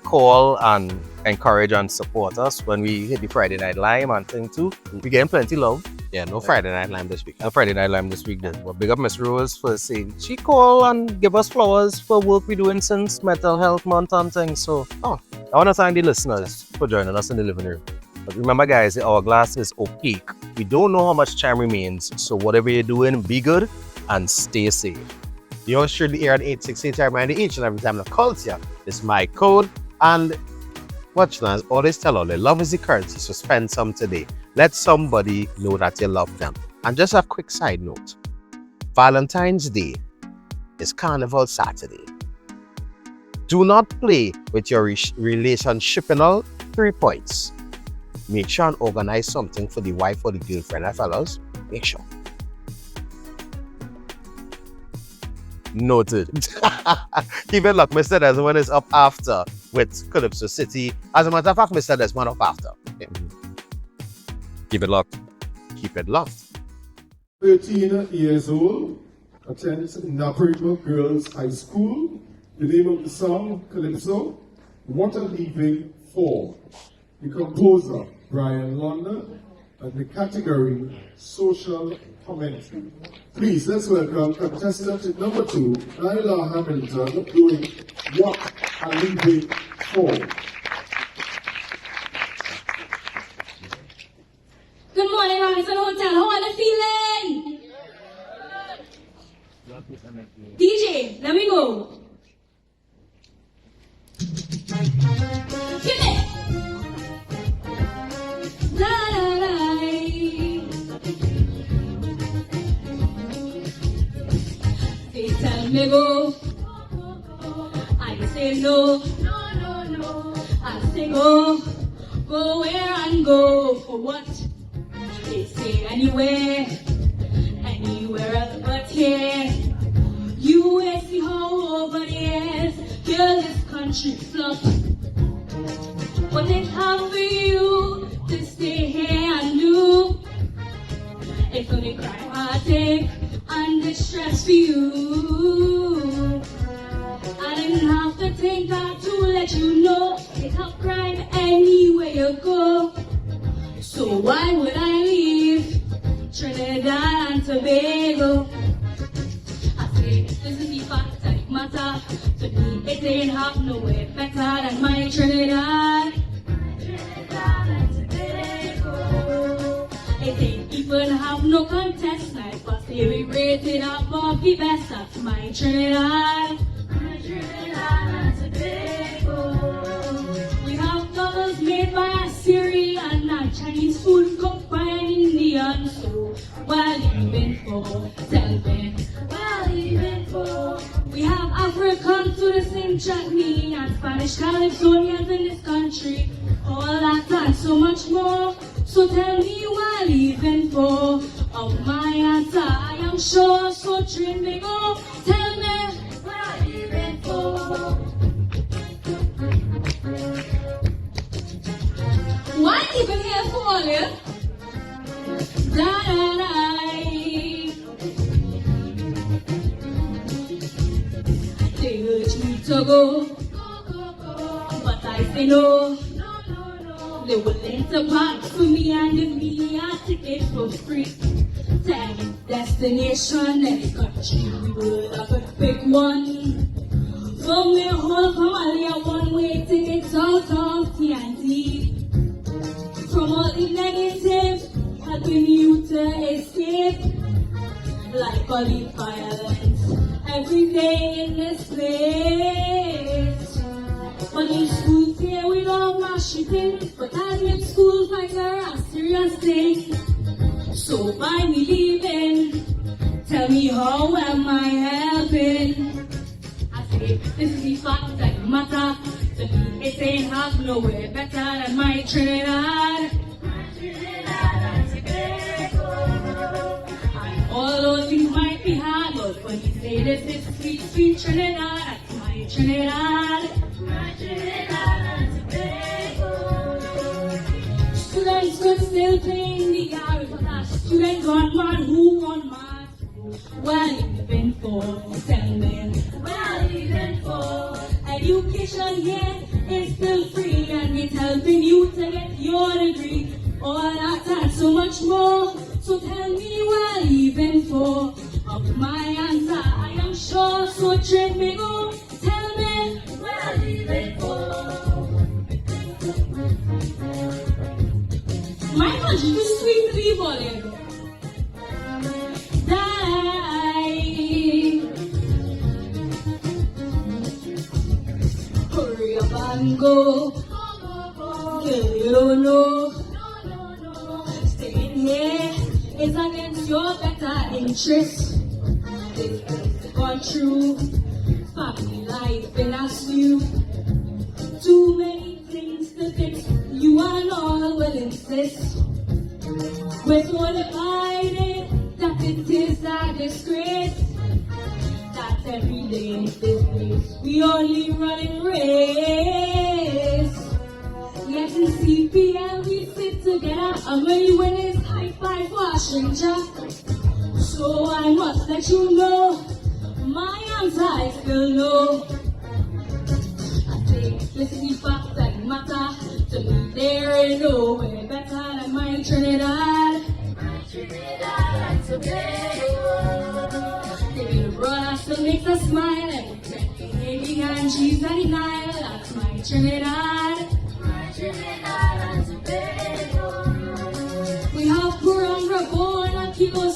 call and encourage and support us when we hit the Friday Night Live and thing too. We getting plenty love. Yeah, no Friday Night Live this week. No Friday Night Live this week then. Well, big up Miss Rose for saying she call and give us flowers for work we doing since Mental Health Month and things. So, I want to thank the listeners for joining us in the living room. But remember, guys, the hourglass is opaque. We don't know how much time remains. So whatever you're doing, be good and stay safe. Yours truly here at 868. I remind you each and every time the culture is my code. And what you know, always tell all, love is the currency, so spend some today. Let somebody know that you love them. And just a quick side note. Valentine's Day is Carnival Saturday. Do not play with your relationship and all 3 points. Make sure and organize something for the wife or the girlfriend. Fellas, make sure. Noted. Keep it locked. Mr. Desmond is up after with Calypso City. As a matter of fact, Mr. Desmond up after. Okay. Keep it locked. Keep it locked. 13 years old, attends Naparima Girls High School. The name of the song, Calypso, What a Leaving For. The composer, Brian London, and the category, Social Commentary. Please, let's welcome contestant number 2, Nyla Hamilton, doing What a Leaving For. Good morning, Robinson Hotel. How are you feeling? DJ, let me go. Give it. La la la. They tell me go. I say no. No, no, no. I say go. Go where and go for what? They say anywhere, anywhere else but here. You will see how over the years, girl, this country flop. What it have for you to stay here and do? It's only crime, heartache, and distress for you. I didn't have to think that to let you know it have crime anywhere you go. So why would I leave Trinidad and Tobago? I say this is the fact that it matter to me. It ain't have nowhere better than my Trinidad. Trinidad and Tobago. It ain't even have no contest. Like but they be rated above the best. That's my Trinidad. My Trinidad and Tobago. We have doubles made by Syrian and Chinese food cooked by an Indian. So while even for, tell them, while even for. We have African to the same chutney and Spanish Californians in this country. All that and so much more. So tell me while even for. Of my answer I am sure. So train me go. Tell me while even for. Why even here for you? Da da da. They urge me to go, but I say no. They will enter park for me and give me a ticket for free. Tag destination, any country we will have a big one. From the whole family, a one-way ticket out of TNT. From all the negative, helping you to escape. Like all the violence, every day in this place. But in school here we don't mash it in. But admit school fights are a serious thing. So by me leaving, tell me how am I helping? I say this is the fact that matter. To me it ain't have nowhere better than my Trinidad. My Trinidad and Tobago. And all those things might be hard, but When you say this is sweet, sweet Trinidad, that's my Trinidad. My Trinidad and Tobago. Students could still play in the yard, but that student gone mad, who gone mad? Well, even for, tell me, well, even for. Education here is still free, and it's helping you to get your degree. All that and so much more. So tell me, well, even for. Of my answer, I am sure. So train me go. Tell me, well, even for. My country is sweet people, you know. Hurry up and go. Girl, you don't know. Staying here is against your better interest. This has gone through family life and ask you. Too many things to fix. You and all will insist. We're so divided that it is a disgrace. That every day in this place we only running race. Yet in CPL we sit together, and when you win is high five Washington. So I must let you know, my answer I still know. I say this is the fact that matter to me. There ain't nowhere better than my Trinidad. My Trinidad and Tobago. They the brother still makes us smile, and baby and cheese and the Nile. That's my Trinidad. My Trinidad and Tobago. We have poor and Rabon and Kilo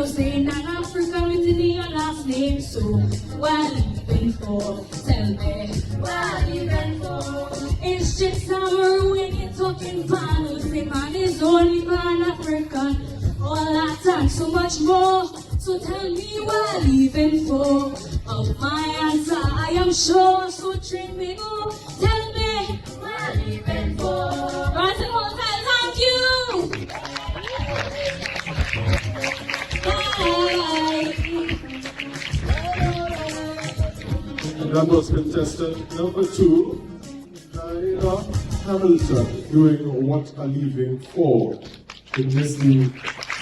saying that African with the last name. So, well, even for, tell me, well, even for. It's just summer when you're talking pan, the man is only Pan-African. All that and so much more. So tell me, well, even for. Of my answer, I am sure. So train me go. Tell me, well, even for. Right and all time, thank you. Bye. And that was contestant number 2, Diana Hamilton, doing What a Leaving For. In this the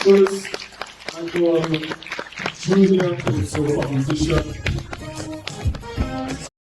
first annual junior calypso competition